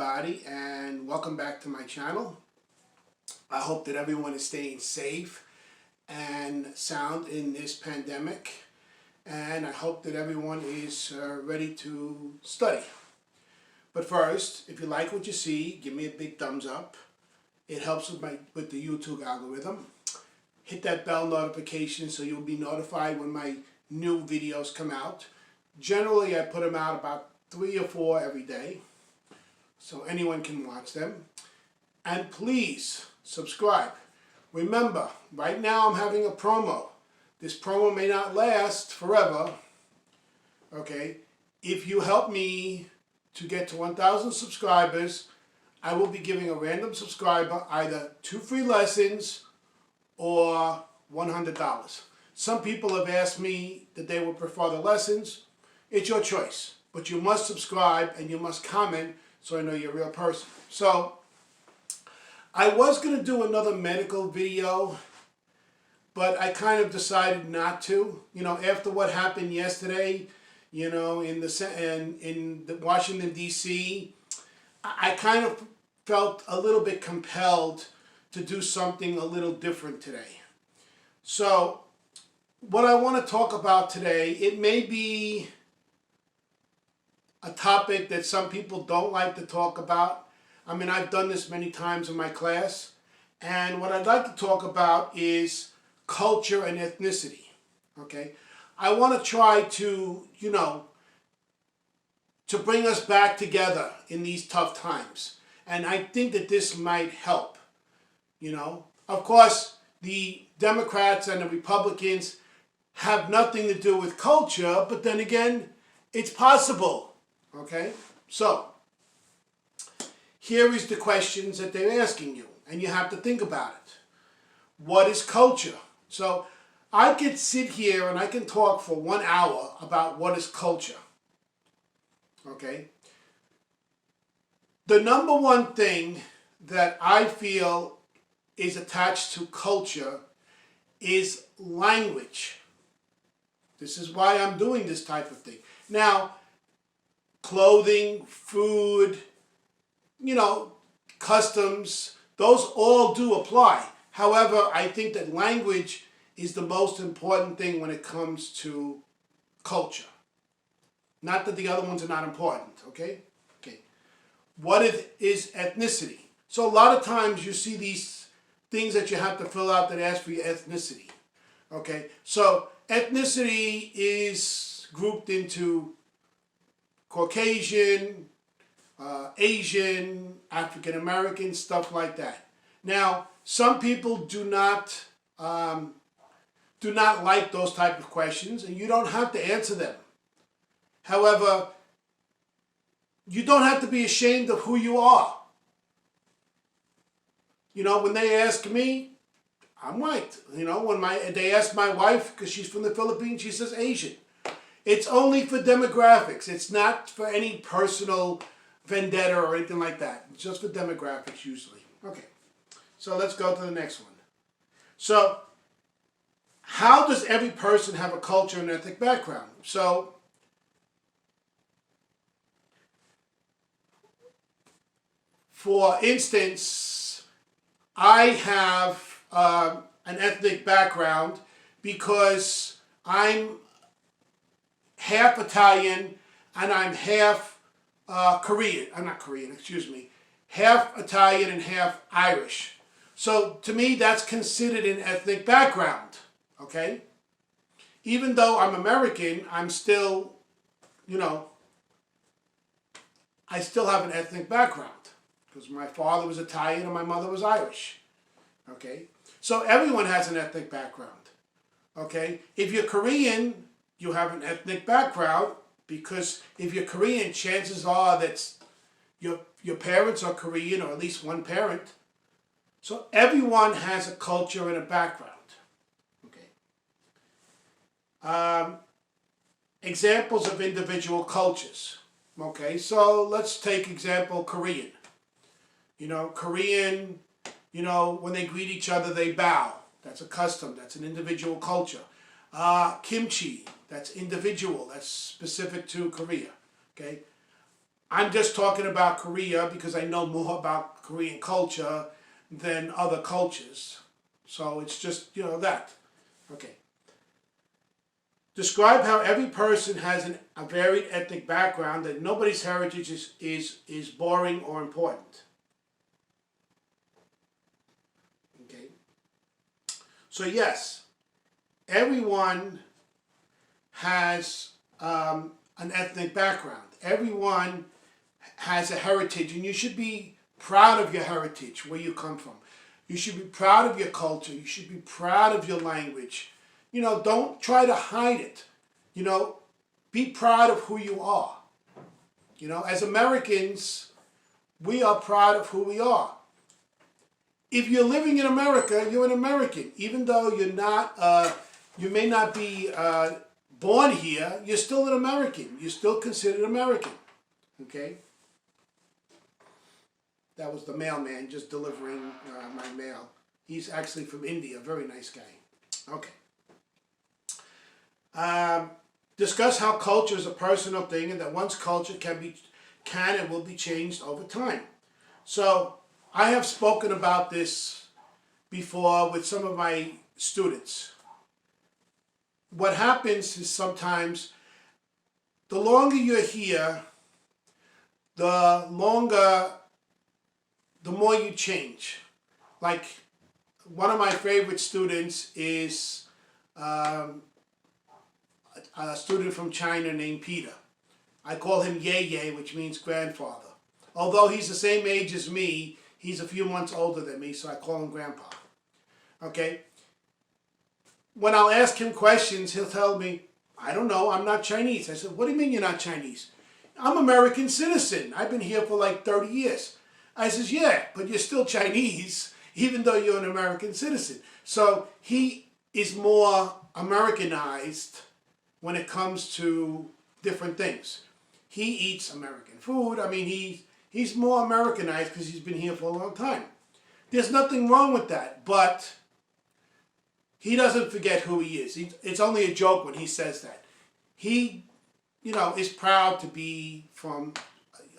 everybody, and welcome back to my channel. I hope that everyone is staying safe and sound in this pandemic, and I hope that everyone is ready to study. But first, if you like what you see, give me a big thumbs up. It helps with the YouTube algorithm. Hit that bell notification so you'll be notified when my new videos come out. Generally, I put them out about 3 or 4 every day, so anyone can watch them. And please subscribe. Remember, right now I'm having a promo. This promo may not last forever. Okay, if you help me to get to 1,000 subscribers, I will be giving a random subscriber either 2 free lessons or $100. Some people have asked me that they would prefer the lessons. It's your choice, but you must subscribe and you must comment so I know you're a real person. So, I was going to do another medical video, but I kind of decided not to. You know, after what happened yesterday, you know, in the Washington, D.C., I kind of felt a little bit compelled to do something a little different today. So, what I want to talk about today, it may be a topic that some people don't like to talk about. I mean, I've done this many times in my class, and what I'd like to talk about is culture and ethnicity, okay? I want to try to, you know, to bring us back together in these tough times, and I think that this might help, you know? Of course, the Democrats and the Republicans have nothing to do with culture, but then again, it's possible. Okay, so here is the questions that they're asking you, and you have to think about it. What is culture? So I could sit here and I can talk for 1 hour about what is culture. Okay, the number one thing that I feel is attached to culture is language. This is why I'm doing this type of thing. Now, clothing, food, you know, customs, those all do apply. However, I think that language is the most important thing when it comes to culture. Not that the other ones are not important, okay? Okay. What is ethnicity? So a lot of times you see these things that you have to fill out that ask for your ethnicity, okay? So ethnicity is grouped into Caucasian, Asian, African American, stuff like that. Now, some people do not like those type of questions, and you don't have to answer them. However, you don't have to be ashamed of who you are. You know, when they ask me, I'm white. You know, when they ask my wife, because she's from the Philippines, she says Asian. It's only for demographics. It's not for any personal vendetta or anything like that. It's just for demographics usually. Okay, so let's go to the next one. So, how does every person have a culture and ethnic background? So, for instance, I have an ethnic background because I'm half Italian and I'm half Korean. I'm not Korean, excuse me. Half Italian and half Irish. So to me, that's considered an ethnic background, okay? Even though I'm American, I'm still, you know, I still have an ethnic background because my father was Italian and my mother was Irish, okay? So everyone has an ethnic background, okay? If you're Korean, you have an ethnic background because if you're Korean, chances are that your parents are Korean, or at least one parent. So everyone has a culture and a background. Okay. Examples of individual cultures. Okay, so let's take example Korean. You know, Korean, you know, when they greet each other, they bow. That's a custom. That's an individual culture. Kimchi, that's individual. That's specific to Korea. Okay. I'm just talking about Korea because I know more about Korean culture than other cultures. So it's just, that. Okay. Describe how every person has a varied ethnic background, that nobody's heritage is boring or important. Okay. So yes, everyone has an ethnic background. Everyone has a heritage, and you should be proud of your heritage, where you come from. You should be proud of your culture. You should be proud of your language. Don't try to hide it. Be proud of who you are. As Americans, we are proud of who we are. If you're living in America, you're an American. Even though you may not be born here, you're still an American. You're still considered American. Okay? That was the mailman just delivering my mail. He's actually from India. Very nice guy. Okay. Discuss how culture is a personal thing, and that one's culture can and will be changed over time. So I have spoken about this before with some of my students. What happens is sometimes the longer you're here, the more you change. Like, one of my favorite students is a student from China named Peter. I call him Ye Ye, which means grandfather. Although he's the same age as me, he's a few months older than me, so I call him grandpa. Okay? When I'll ask him questions, he'll tell me, I don't know, I'm not Chinese. I said, what do you mean you're not Chinese? I'm American citizen. I've been here for like 30 years. I says, yeah, but you're still Chinese, even though you're an American citizen. So he is more Americanized when it comes to different things. He eats American food. I mean, he's more Americanized because he's been here for a long time. There's nothing wrong with that, but he doesn't forget who he is. It's only a joke when he says that. He, is proud to be from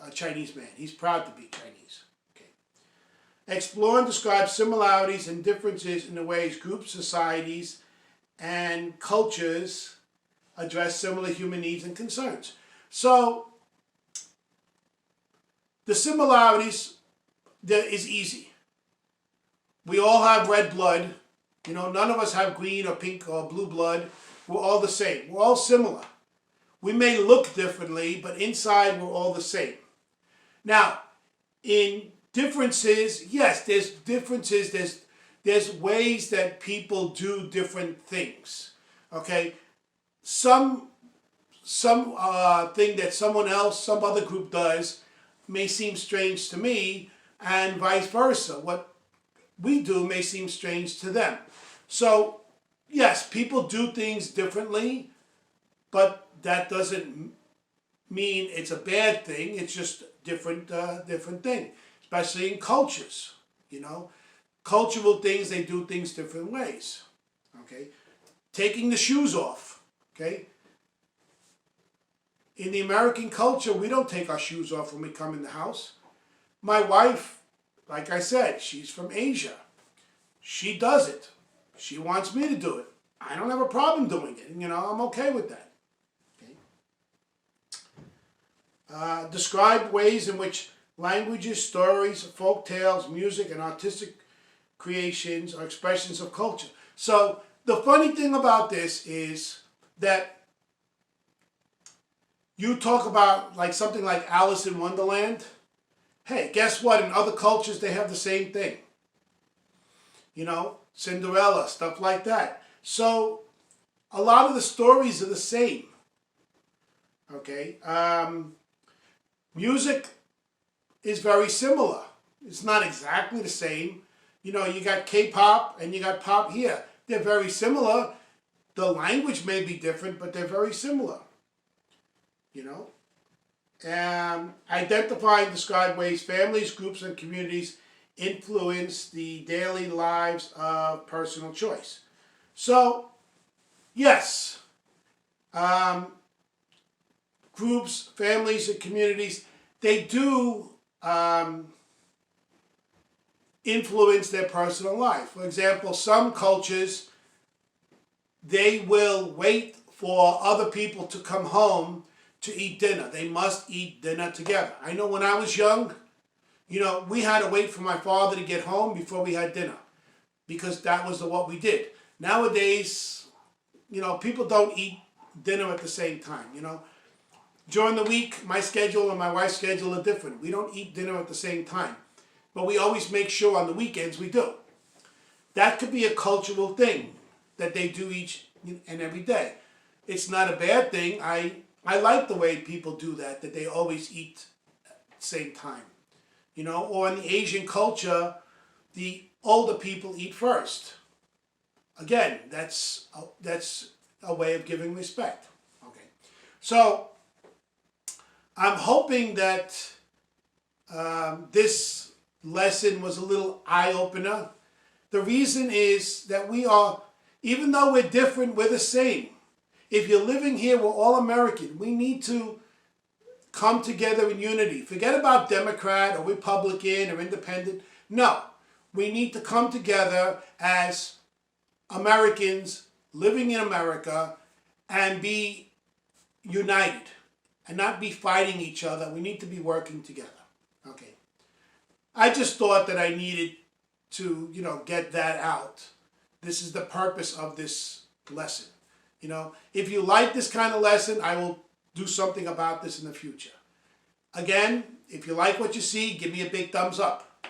a Chinese man. He's proud to be Chinese. Okay. Explore and describe similarities and differences in the ways groups, societies, and cultures address similar human needs and concerns. So, the similarities, that is easy. We all have red blood. None of us have green or pink or blue blood. We're all the same. We're all similar. We may look differently, but inside we're all the same. Now, in differences, yes, there's differences. There's ways that people do different things. Okay? Some thing that someone else, some other group does may seem strange to me, and vice versa. What we do may seem strange to them. So, yes, people do things differently, but that doesn't mean it's a bad thing. It's just different thing, especially in cultures. Cultural things, they do things different ways. Okay, taking the shoes off. Okay, in the American culture, we don't take our shoes off when we come in the house. My wife, like I said, she's from Asia. She does it. She wants me to do it. I don't have a problem doing it. I'm okay with that. Okay. Describe ways in which languages, stories, folk tales, music, and artistic creations are expressions of culture. So the funny thing about this is that you talk about something like Alice in Wonderland. Hey, guess what? In other cultures, they have the same thing. Cinderella, stuff like that. So a lot of the stories are the same. Okay. Music is very similar. It's not exactly the same. You got K-pop and you got pop here. They're very similar. The language may be different, but they're very similar. Identify and describe ways families, groups, and communities influence the daily lives of personal choice. So, yes, groups, families, and communities, they do influence their personal life. For example, some cultures, they will wait for other people to come home to eat dinner. They must eat dinner together. I know when I was young, we had to wait for my father to get home before we had dinner, because that was what we did. Nowadays, people don't eat dinner at the same time, During the week, my schedule and my wife's schedule are different. We don't eat dinner at the same time. But we always make sure on the weekends we do. That could be a cultural thing that they do each and every day. It's not a bad thing. I like the way people do that they always eat at the same time. Or in the Asian culture, the older people eat first. Again, that's a way of giving respect. Okay, so I'm hoping that this lesson was a little eye-opener. The reason is that we are, even though we're different, we're the same. If you're living here, we're all American. We need to come together in unity. Forget about Democrat or Republican or Independent. No, we need to come together as Americans living in America and be united and not be fighting each other. We need to be working together. Okay. I just thought that I needed to, get that out. This is the purpose of this lesson. If you like this kind of lesson, I will do something about this in the future. Again, if you like what you see, give me a big thumbs up.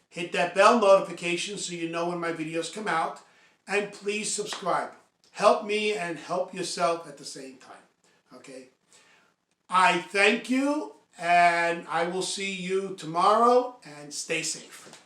Hit that bell notification so you know when my videos come out. And please subscribe. Help me and help yourself at the same time. Okay? I thank you, and I will see you tomorrow, and stay safe.